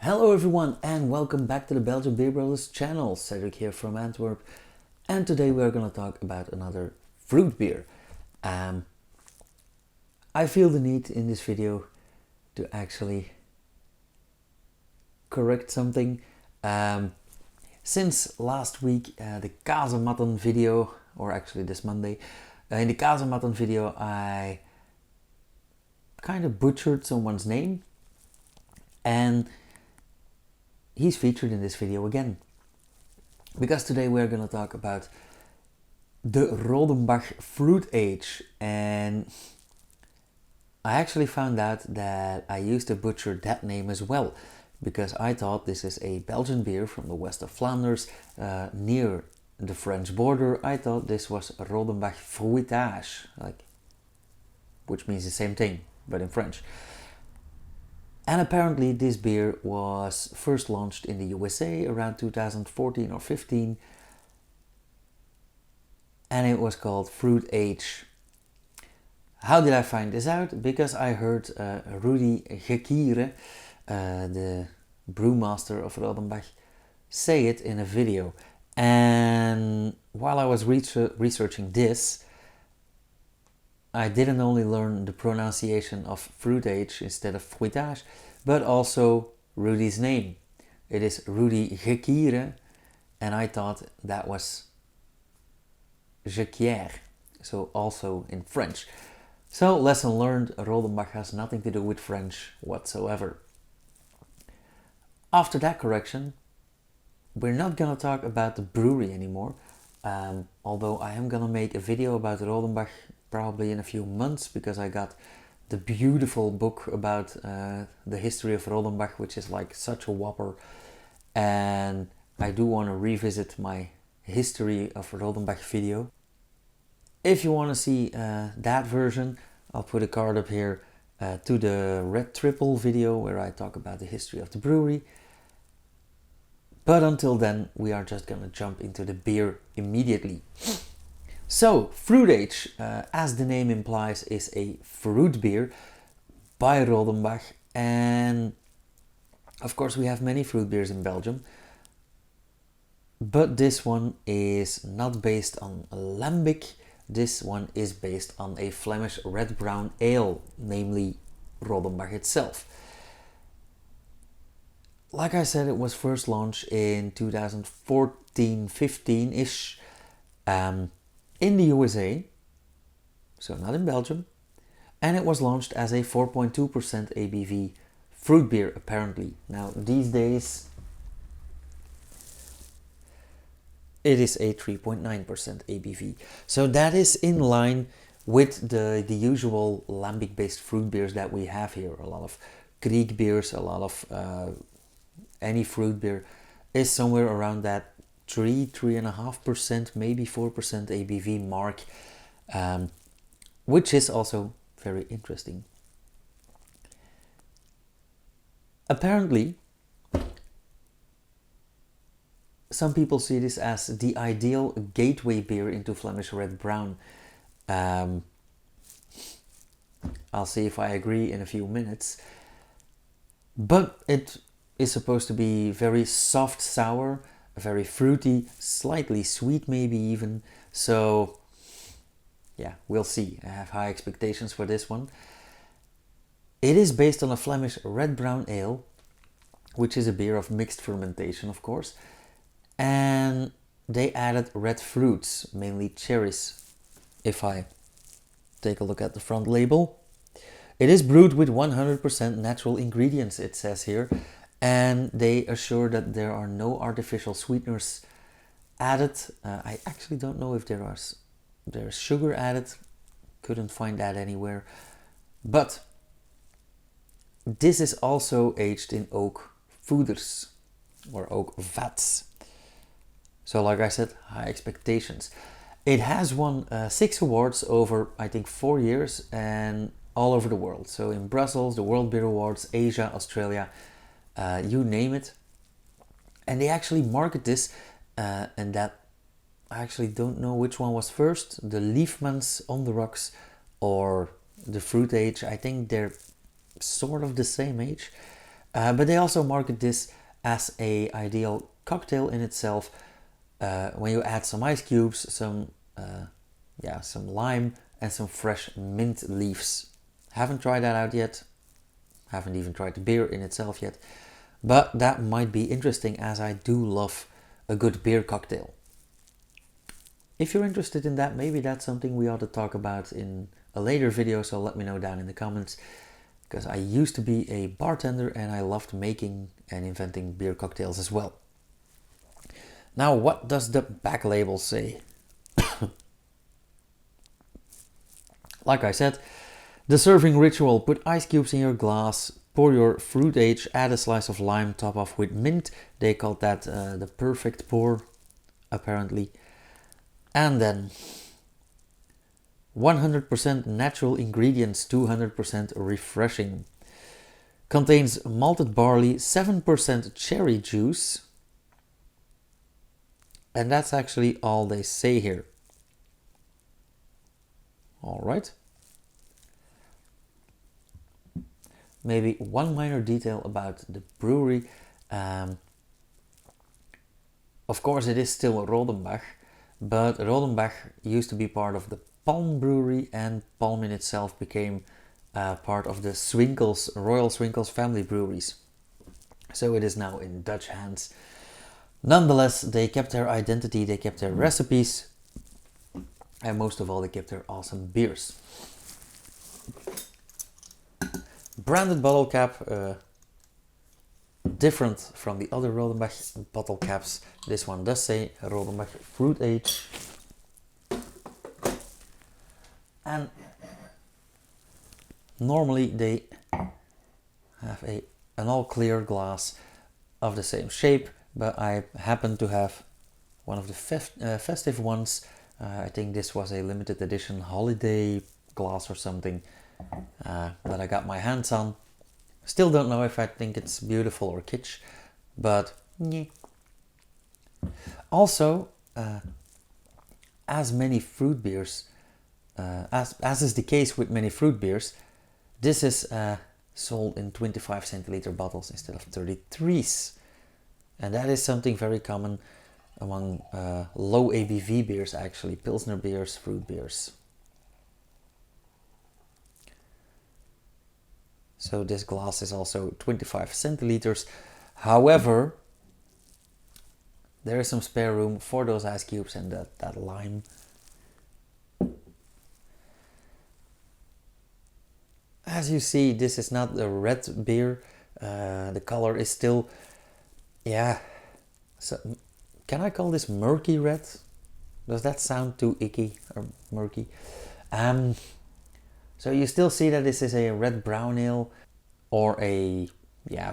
Hello everyone and welcome back to the Belgian Beer Brothers channel. Cedric here from Antwerp, and today we are going to talk about another fruit beer. I feel the need in this video to actually correct something. Since last week, the Kazematten video, or actually this Monday, in the Kazematten video I kind of butchered someone's name, and he's featured in this video again. Because today we're going to talk about the Rodenbach Fruitage, and I actually found out that I used to butcher that name as well, because I thought this is a Belgian beer from the west of Flanders, near the French border. I thought this was Rodenbach Fruitage, which means the same thing, but in French. And apparently this beer was first launched in the USA around 2014 or 15, and it was called Fruitage. How did I find this out? Because I heard Rudy Gekire, the brewmaster of Rodenbach, say it in a video. And while I was researching this, I didn't only learn the pronunciation of Fruitage instead of Fruitage, but also Rudy's name. It is Rudy Gekire, and I thought that was Gequière, so also in French. So, lesson learned, Rodenbach has nothing to do with French whatsoever. After that correction, we're not gonna talk about the brewery anymore, although I am gonna make a video about Rodenbach probably in a few months, because I got the beautiful book about the history of Rodenbach, which is like such a whopper, and I do want to revisit my history of Rodenbach video. If you want to see that version, I'll put a card up here to the Red Triple video where I talk about the history of the brewery. But until then, we are just gonna jump into the beer immediately. So, Fruitage, as the name implies, is a fruit beer by Rodenbach, and of course we have many fruit beers in Belgium, but this one is not based on lambic. This one is based on a Flemish red brown ale, namely Rodenbach itself. Like I said, it was first launched in 2014-15-ish. In the USA, so not in Belgium, and it was launched as a 4.2% ABV fruit beer apparently. Now these days it is a 3.9% ABV, so that is in line with the usual lambic based fruit beers that we have here. A lot of Greek beers, a lot of any fruit beer is somewhere around that 3.5%, maybe 4% ABV mark, which is also very interesting. Apparently, some people see this as the ideal gateway beer into Flemish red brown. I'll see if I agree in a few minutes. But it is supposed to be very soft sour, very fruity, slightly sweet maybe even. So yeah, we'll see. I have high expectations for this one. It is based on a Flemish red brown ale, which is a beer of mixed fermentation, of course, and they added red fruits, mainly cherries. If I take a look at the front label, it is brewed with 100% natural ingredients, it says here, and they assure that there are no artificial sweeteners added. I actually don't know if there's sugar added, couldn't find that anywhere, but this is also aged in oak foeders or oak vats. So like I said, high expectations. It has won 6 awards over, I think, 4 years, and all over the world. So in Brussels, the World Beer Awards, Asia, Australia, you name it. And they actually market this, and that I actually don't know which one was first, the Liefmans on the Rocks or the Fruitage. I think they're sort of the same age. But they also market this as a ideal cocktail in itself. When you add some ice cubes, some lime, and some fresh mint leaves. Haven't tried that out yet. Haven't even tried the beer in itself yet. But that might be interesting, as I do love a good beer cocktail. If you're interested in that, maybe that's something we ought to talk about in a later video, so let me know down in the comments. Because I used to be a bartender and I loved making and inventing beer cocktails as well. Now, what does the back label say? Like I said, the serving ritual: put ice cubes in your glass, pour your Fruitage, add a slice of lime, top off with mint. They called that the perfect pour, apparently. And then 100% natural ingredients, 200% refreshing. Contains malted barley, 7% cherry juice. And that's actually all they say here. All right. Maybe one minor detail about the brewery. Of course, it is still Rodenbach, but Rodenbach used to be part of the Palm Brewery, and Palm in itself became part of the Swinkels, Royal Swinkels family breweries. So it is now in Dutch hands. Nonetheless, they kept their identity, they kept their recipes, and most of all, they kept their awesome beers. Branded bottle cap, different from the other Rodenbach bottle caps. This one does say Rodenbach Fruitage. And normally they have an all clear glass of the same shape, but I happen to have one of the festive ones. I think this was a limited edition holiday glass or something that I got my hands on. Still don't know if I think it's beautiful or kitsch, but yeah. Also, as many fruit beers, as is the case with many fruit beers, this is sold in 25 centiliter bottles instead of 33s. And that is something very common among low ABV beers, actually, Pilsner beers, fruit beers. So this glass is also 25 centiliters. However, there is some spare room for those ice cubes and that lime. As you see, this is not a red beer. The color is still, so can I call this murky red? Does that sound too icky or murky? So you still see that this is a red brown ale, or a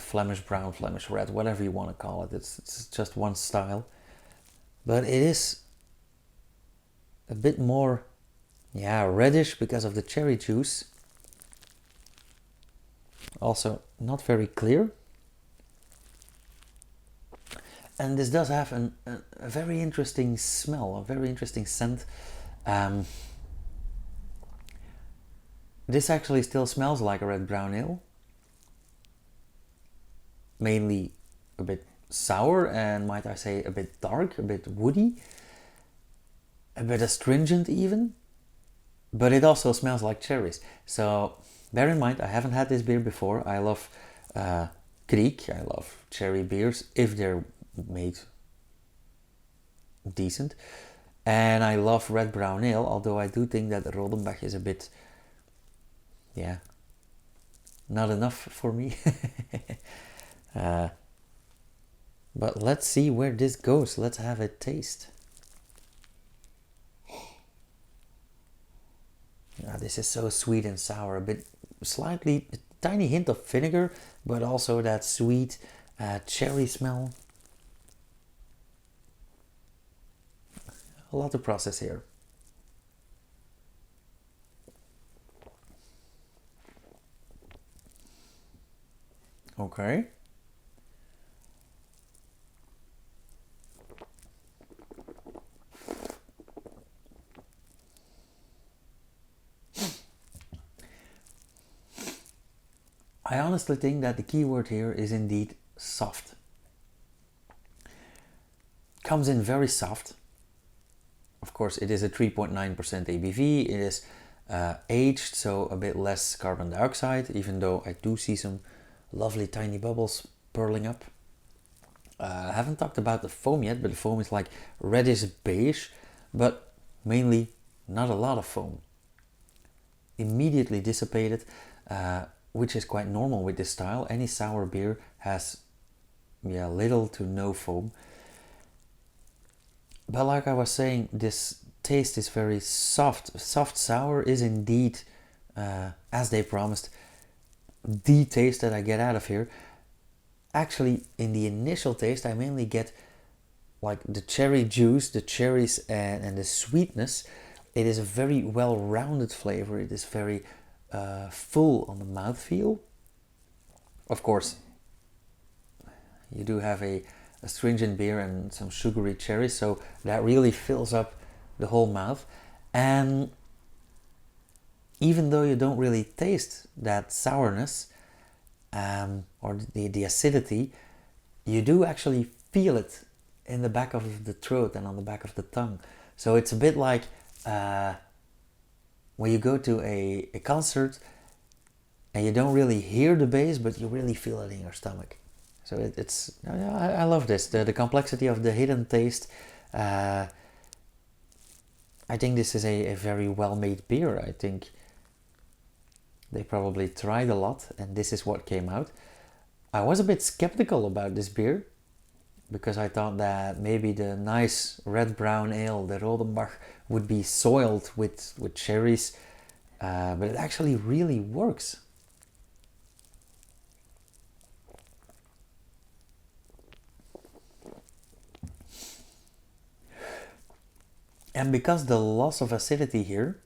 Flemish brown, Flemish red, whatever you want to call it. It's just one style, but it is a bit more reddish because of the cherry juice. Also not very clear. And this does have a very interesting smell, a very interesting scent. This actually still smells like a red brown ale. Mainly a bit sour and, might I say, a bit dark, a bit woody, a bit astringent even. But it also smells like cherries. So bear in mind, I haven't had this beer before. I love Kriek, I love cherry beers if they're made decent. And I love red brown ale, although I do think that Rodenbach is a bit, not enough for me. But let's see where this goes. Let's have a taste. This is so sweet and sour, a bit, slightly, a tiny hint of vinegar, but also that sweet cherry smell. A lot to process here. Okay. I honestly think that the key word here is indeed soft. Comes in very soft. Of course, it is a 3.9% ABV. It is aged, so a bit less carbon dioxide, even though I do see some lovely tiny bubbles purling up. I haven't talked about the foam yet, but the foam is like reddish beige, but mainly not a lot of foam. Immediately dissipated, which is quite normal with this style. Any sour beer has little to no foam. But like I was saying, this taste is very soft. Soft sour is indeed, as they promised, the taste that I get out of here. Actually, in the initial taste, I mainly get like the cherry juice, the cherries and the sweetness. It is a very well-rounded flavor. It is very full on the mouthfeel. Of course, you do have a astringent beer and some sugary cherries, so that really fills up the whole mouth. And even though you don't really taste that sourness or the acidity, you do actually feel it in the back of the throat and on the back of the tongue. So it's a bit like when you go to a concert and you don't really hear the bass, but you really feel it in your stomach. So I love this, the complexity of the hidden taste. I think this is a very well-made beer. I think they probably tried a lot and this is what came out. I was a bit skeptical about this beer because I thought that maybe the nice red-brown ale, the Rodenbach, would be soiled with cherries, but it actually really works. And because the loss of acidity here,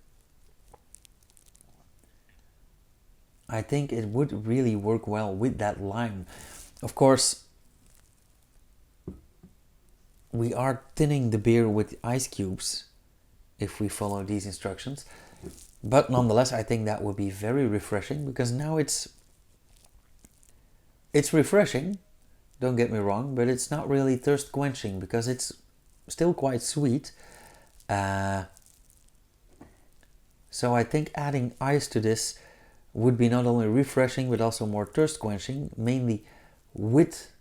I think it would really work well with that lime. Of course, we are thinning the beer with ice cubes if we follow these instructions. But nonetheless, I think that would be very refreshing because now it's refreshing, don't get me wrong, but it's not really thirst quenching because it's still quite sweet. So I think adding ice to this would be not only refreshing but also more thirst quenching, mainly with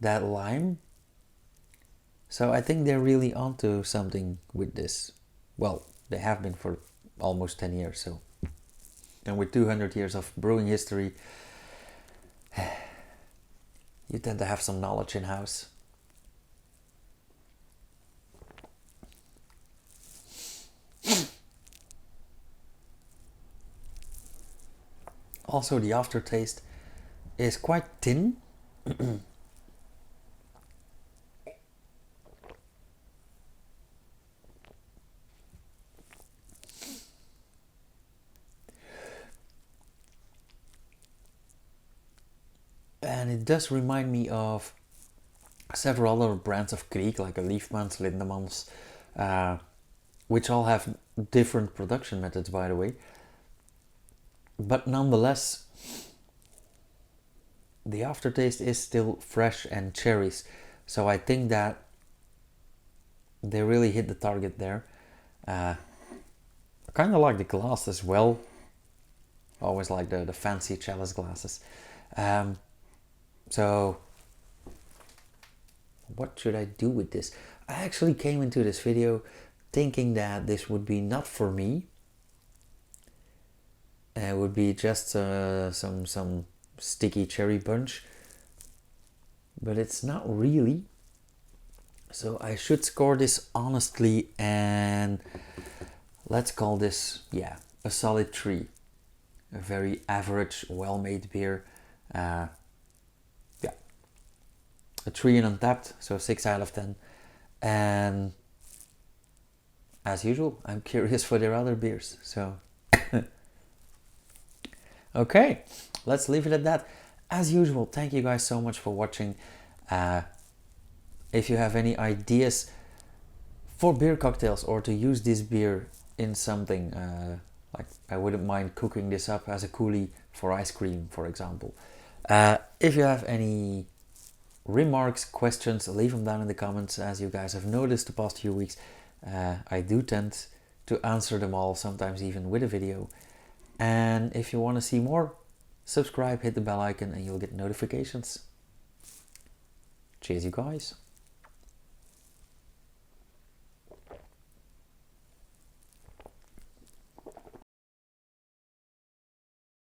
that lime. So I think they're really onto something with this. Well, they have been for almost 10 years. So, and with 200 years of brewing history, you tend to have some knowledge in house. Also, the aftertaste is quite thin. And it does remind me of several other brands of Kriek, like a Liefmans, Lindemans, which all have different production methods, by the way. But nonetheless, the aftertaste is still fresh and cherries. So I think that they really hit the target there. I kind of like the glass as well. Always like the fancy chalice glasses. So what should I do with this? I actually came into this video thinking that this would be not for me. It would be just some sticky cherry punch, but it's not really. So I should score this honestly, and let's call this, a solid 3. A very average, well-made beer. A 3 in Untapped, so 6 out of 10. And as usual, I'm curious for their other beers. So okay, let's leave it at that. As usual, thank you guys so much for watching. If you have any ideas for beer cocktails or to use this beer in something, Like, I wouldn't mind cooking this up as a coulis for ice cream, for example. If you have any remarks, questions, leave them down in the comments. As you guys have noticed the past few weeks, I do tend to answer them all, sometimes even with a video. And if you want to see more, subscribe, hit the bell icon, and you'll get notifications. Cheers, you guys.